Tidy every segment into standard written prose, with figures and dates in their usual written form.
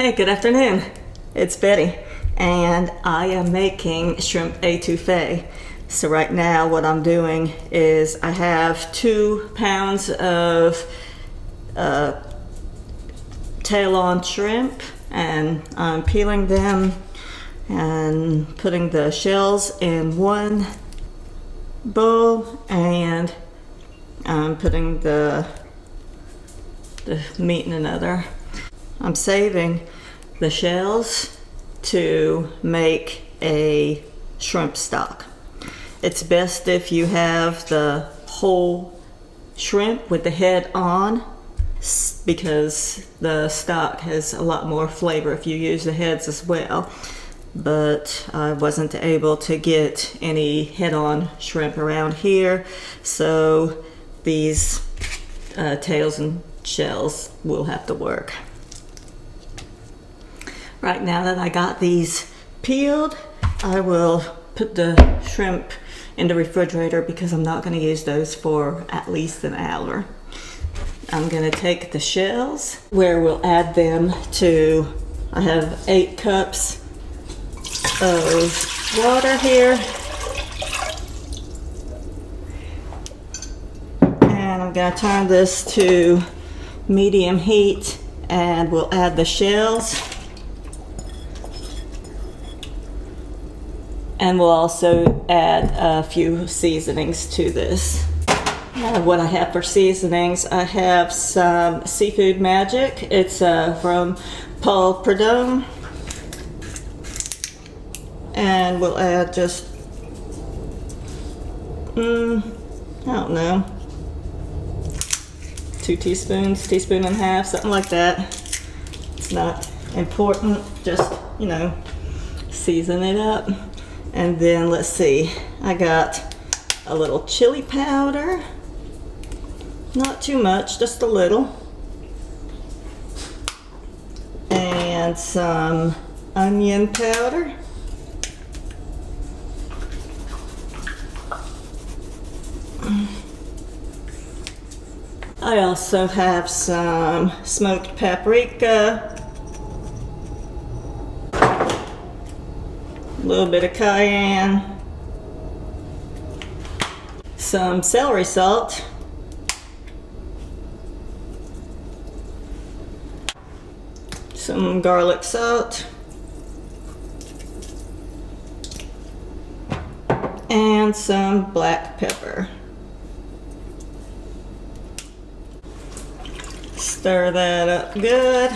Hey, good afternoon. It's Betty, and I am making shrimp etouffee. So right now what I'm doing is I have 2 pounds of tail-on shrimp, and I'm peeling them and putting the shells in one bowl, and I'm putting the meat in another. I'm saving the shells to make a shrimp stock. It's best if you have the whole shrimp with the head on, because the stock has a lot more flavor if you use the heads as well. But I wasn't able to get any head-on shrimp around here, so these tails and shells will have to work. Right now that I got these peeled, I will put the shrimp in the refrigerator because I'm not going to use those for at least an hour. I'm going to take the shells, where we'll add them to, I have 8 cups of water here. And I'm going to turn this to medium heat, and we'll add the shells. And we'll also add a few seasonings to this. What I have for seasonings, I have some Seafood Magic. It's from Paul Prudhomme. And we'll add just, I don't know, 2 teaspoons, teaspoon and a half, something like that. It's not important, just, you know, season it up. And then let's see, I got a little chili powder, not too much, just a little, and some onion powder, I also have some smoked paprika, a little bit of cayenne, some celery salt, some garlic salt, and some black pepper. Stir that up good.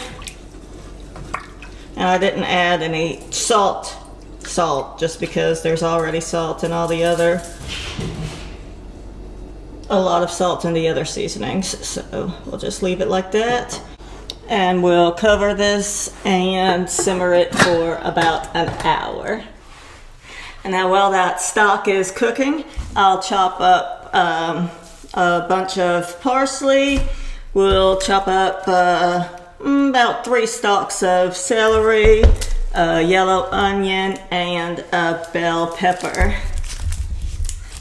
And I didn't add any salt just because there's already salt in all the other, a lot of salt in the other seasonings, so we'll just leave it like that, and we'll cover this and simmer it for about an hour. And now while that stock is cooking, I'll chop up a bunch of parsley. We'll chop up about 3 stalks of celery, a yellow onion, and a bell pepper.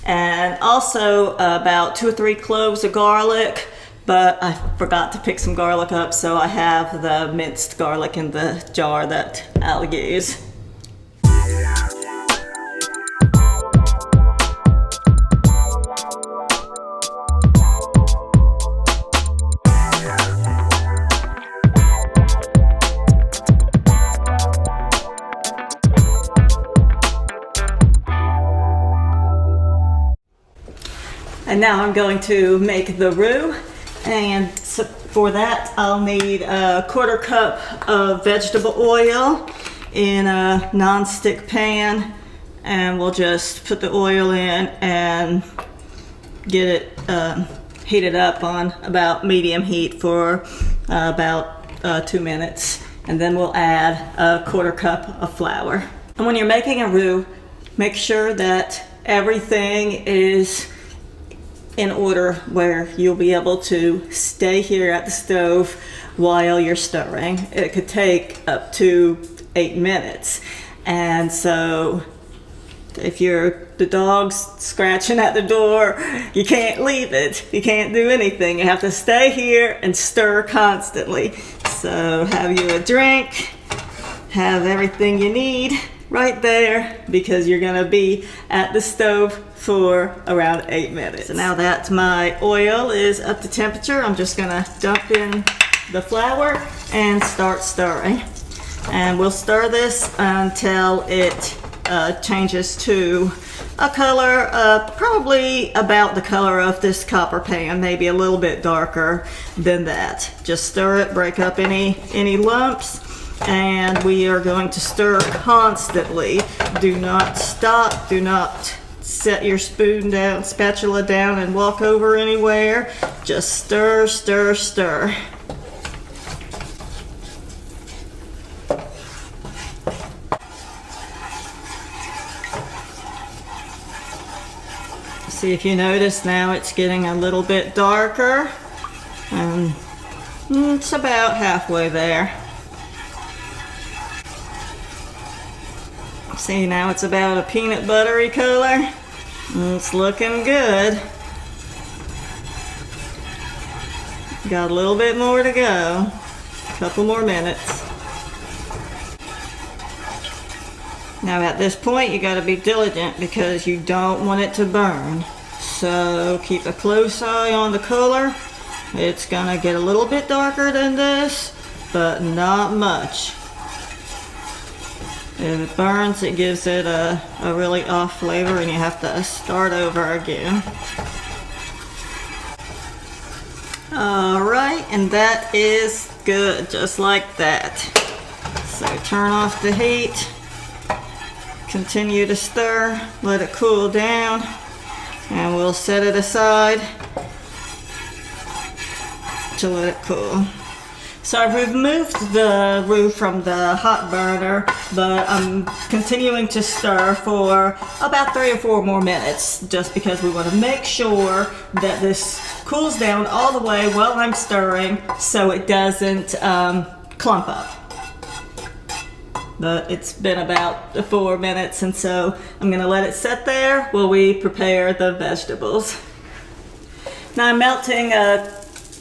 And also about 2 or 3 cloves of garlic, but I forgot to pick some garlic up, so I have the minced garlic in the jar that I'll use. And now I'm going to make the roux, and so for that I'll need a 1/4 cup of vegetable oil in a non-stick pan, and we'll just put the oil in and get it heated up on about medium heat for about 2 minutes, and then we'll add a 1/4 cup of flour. And when you're making a roux, make sure that everything is in order where you'll be able to stay here at the stove while you're stirring. It could take up to 8 minutes. And so if the dog's scratching at the door, you can't leave it. You can't do anything. You have to stay here and stir constantly. So have you a drink have everything you need right there because you're gonna be at the stove for around 8 minutes. So now that my oil is up to temperature, I'm just gonna dump in the flour and start stirring. And we'll stir this until it changes to a color probably about the color of this copper pan, maybe a little bit darker than that. Just stir it, break up any lumps, and we are going to stir constantly. Do not stop, do not set your spoon down, spatula down and walk over anywhere. Just stir, stir, stir. See if you notice now it's getting a little bit darker, and it's about halfway there. See, now it's about a peanut buttery color. It's looking good. Got a little bit more to go. A couple more minutes. Now at this point you got to be diligent because you don't want it to burn. So keep a close eye on the color. It's gonna get a little bit darker than this, but not much. If it burns, it gives it a really off flavor and you have to start over again. Alright, and that is good, just like that. So turn off the heat. Continue to stir, let it cool down, and we'll set it aside to let it cool. So I've removed the roux from the hot burner, but I'm continuing to stir for about 3 or 4 more minutes, just because we want to make sure that this cools down all the way while I'm stirring so it doesn't clump up. But it's been about 4 minutes, and so I'm gonna let it sit there while we prepare the vegetables. Now I'm melting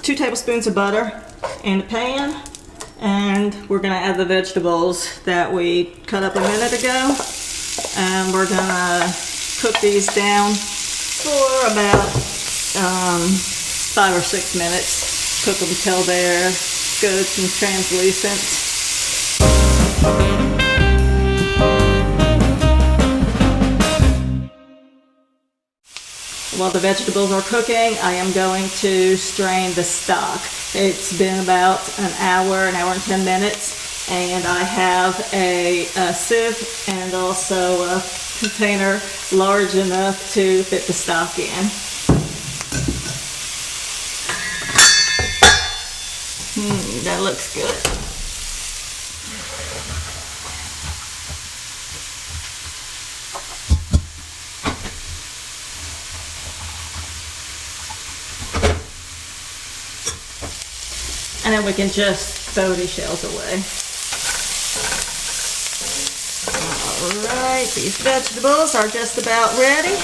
2 tablespoons of butter in the pan, and we're gonna add the vegetables that we cut up a minute ago, and we're gonna cook these down for about 5 or 6 minutes. Cook them till they're good and translucent. While the vegetables are cooking, I am going to strain the stock. It's been about an hour and 10 minutes, and I have a sieve and also a container large enough to fit the stock in. That looks good. And then we can just throw these shells away. Alright, these vegetables are just about ready.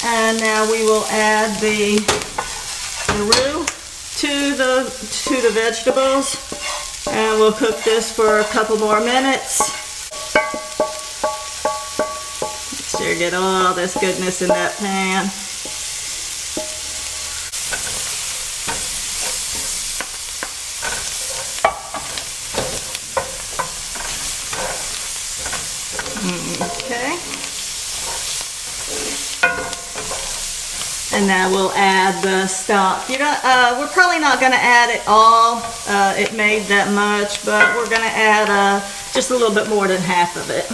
And now we will add the roux to the vegetables. And we'll cook this for a couple more minutes. Make sure you get all this goodness in that pan. Okay. And now we'll add the stock. We're probably not going to add it all. It made that much, but we're going to add just a little bit more than half of it.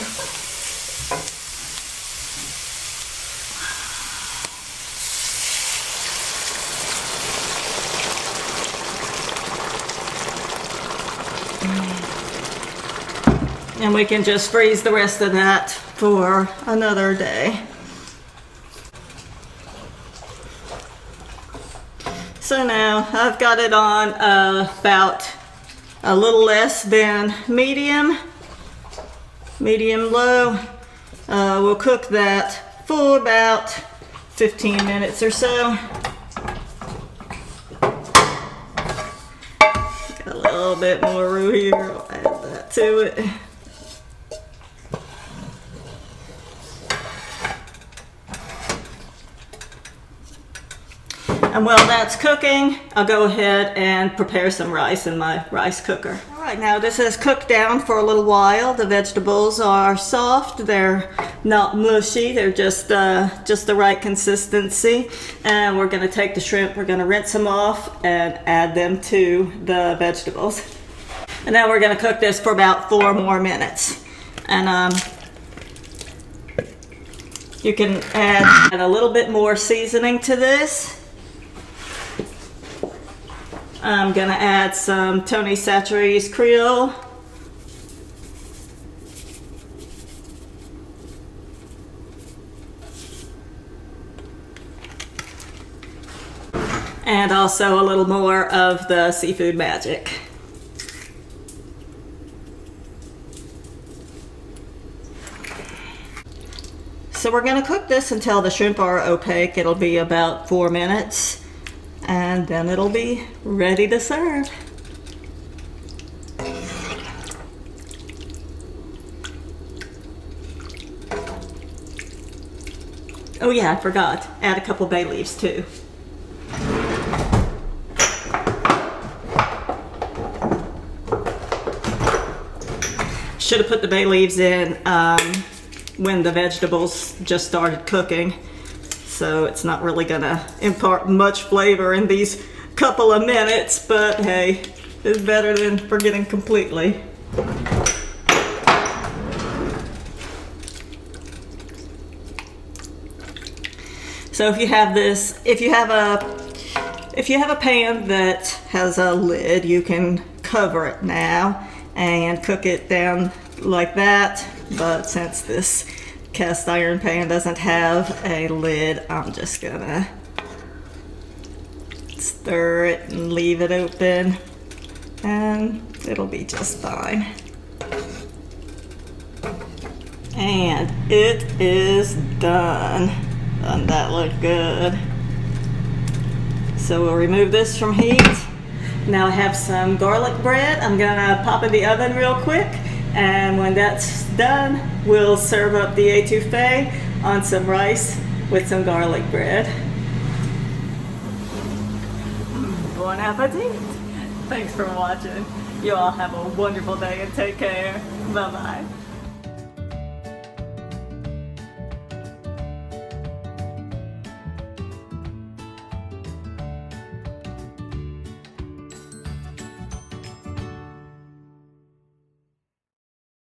And we can just freeze the rest of that for another day. So now I've got it on about a little less than medium low. We'll cook that for about 15 minutes or so. Got a little bit more roux here, I'll add that to it. And while that's cooking, I'll go ahead and prepare some rice in my rice cooker. All right, now this has cooked down for a little while. The vegetables are soft. They're not mushy. They're just the right consistency. And we're gonna take the shrimp, we're gonna rinse them off and add them to the vegetables. And now we're gonna cook this for about 4 more minutes. And you can add a little bit more seasoning to this. I'm gonna add some Tony Chachere's Creole. And also a little more of the Seafood Magic. So we're gonna cook this until the shrimp are opaque. It'll be about 4 minutes. And then it'll be ready to serve. Oh yeah, I forgot. Add a couple bay leaves too. Should have put the bay leaves in when the vegetables just started cooking. So it's not really gonna impart much flavor in these couple of minutes, but hey, it's better than forgetting completely. So if you have a pan that has a lid, you can cover it now and cook it down like that. But since this cast iron pan doesn't have a lid, I'm just gonna stir it and leave it open, and it'll be just fine. And it is done. Doesn't that look good? So we'll remove this from heat. Now I have some garlic bread. I'm gonna pop in the oven real quick, and when that's done, we'll serve up the etouffee on some rice with some garlic bread. Bon appetit! Thanks for watching. You all have a wonderful day and take care. Bye-bye.